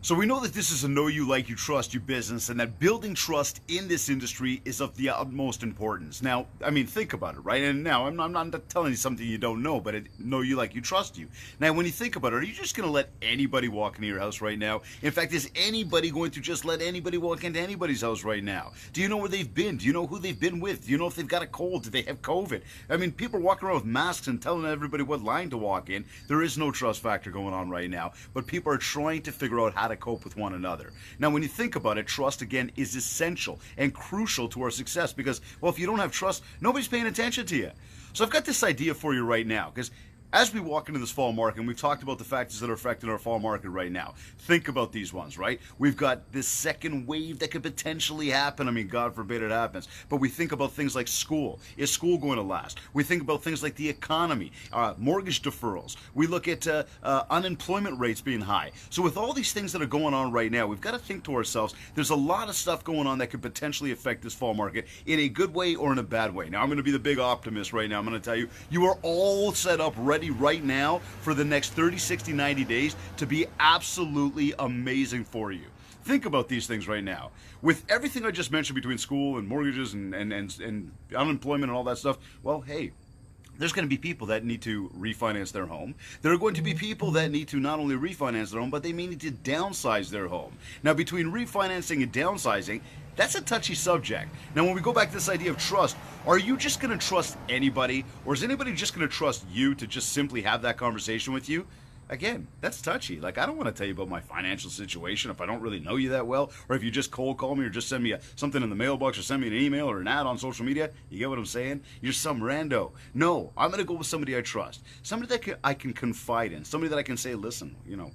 So we know that this is a know you, like you, trust you business, and that building trust in this industry is of the utmost importance. Now, I mean, think about it, right? And now, I'm not telling you something you don't know, but know you, like you, trust you. Now, when you think about it, are you just going to let anybody walk into your house right now? In fact, is anybody going to just let anybody walk into anybody's house right now? Do you know where they've been? Do you know who they've been with? Do you know if they've got a cold? Do they have COVID? I mean, people are walking around with masks and telling everybody what line to walk in. There is no trust factor going on right now, but people are trying to figure out how to cope with one another. Now, when you think about it, trust, again, is essential and crucial to our success because, well, if you don't have trust, nobody's paying attention to you. So I've got this idea for you right now because as we walk into this fall market, and we've talked about the factors that are affecting our fall market right now. Think about these ones, right? We've got this second wave that could potentially happen. I mean, God forbid it happens. But we think about things like school. Is school going to last? We think about things like the economy, mortgage deferrals. We look at unemployment rates being high. So with all these things that are going on right now, we've got to think to ourselves, there's a lot of stuff going on that could potentially affect this fall market in a good way or in a bad way. Now, I'm going to be the big optimist right now. I'm going to tell you, you are all set up ready right now for the next 30, 60, 90 days to be absolutely amazing for you. Think about these things right now. With everything I just mentioned between school and mortgages and unemployment and all that stuff, well, hey, there's going to be people that need to refinance their home. There are going to be people that need to not only refinance their home, but they may need to downsize their home. Now, between refinancing and downsizing, that's a touchy subject. Now, when we go back to this idea of trust, are you just going to trust anybody, or is anybody just going to trust you to just simply have that conversation with you? Again, that's touchy. Like, I don't want to tell you about my financial situation if I don't really know you that well, or if you just cold call me or just send me something in the mailbox or send me an email or an ad on social media. You get what I'm saying? You're some rando. No, I'm going to go with somebody I trust, somebody that I can confide in, somebody that I can say, listen, you know,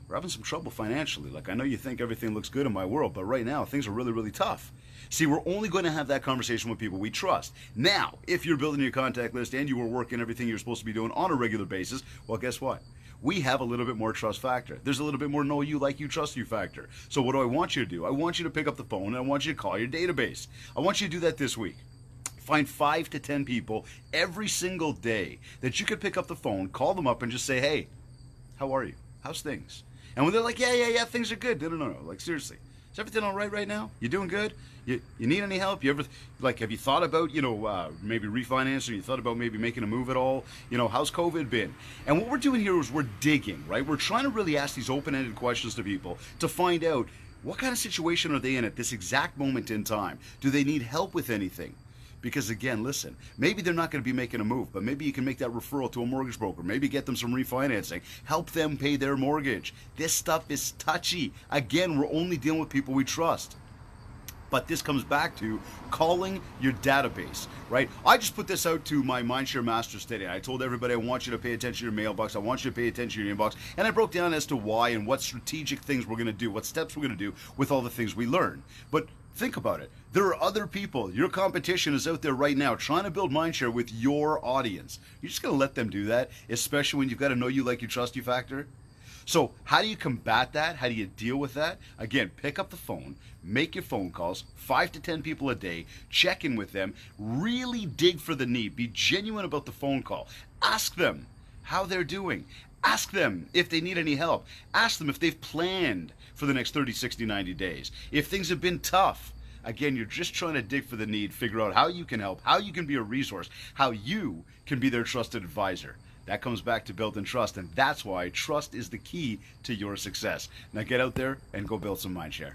we're having some trouble financially. Like, I know you think everything looks good in my world, but right now things are really, really tough. See, we're only going to have that conversation with people we trust. Now, if you're building your contact list and you are working everything you're supposed to be doing on a regular basis, well, guess what? We have a little bit more trust factor. There's a little bit more know you, like you, trust you factor. So what do I want you to do? I want you to pick up the phone and I want you to call your database. I want you to do that this week. Find 5 to 10 people every single day that you could pick up the phone, call them up and just say, hey, how are you? How's things? And when they're like, yeah, things are good. No. Like, seriously. Is everything all right now? You doing good? You need any help? You ever, like, have you thought about, maybe refinancing? You thought about maybe making a move at all? How's COVID been? And what we're doing here is we're digging, right? We're trying to really ask these open-ended questions to people to find out what kind of situation are they in at this exact moment in time? Do they need help with anything? Because again, listen, maybe they're not going to be making a move, but maybe you can make that referral to a mortgage broker. Maybe get them some refinancing. Help them pay their mortgage. This stuff is touchy. Again, we're only dealing with people we trust. But this comes back to calling your database, right? I just put this out to my Mindshare Masters today. I told everybody I want you to pay attention to your mailbox. I want you to pay attention to your inbox. And I broke down as to why and what strategic things we're going to do, what steps we're going to do with all the things we learn. But think about it. There are other people. Your competition is out there right now trying to build mindshare with your audience. You're just going to let them do that, especially when you've got a know you, like you, trust you factor? So how do you combat that? How do you deal with that? Again, pick up the phone, make your phone calls, 5 to 10 people a day, check in with them, really dig for the need, be genuine about the phone call. Ask them how they're doing. Ask them if they need any help. Ask them if they've planned for the next 30, 60, 90 days. If things have been tough. Again, you're just trying to dig for the need, figure out how you can help, how you can be a resource, how you can be their trusted advisor. That comes back to building trust, and that's why trust is the key to your success. Now get out there and go build some mindshare.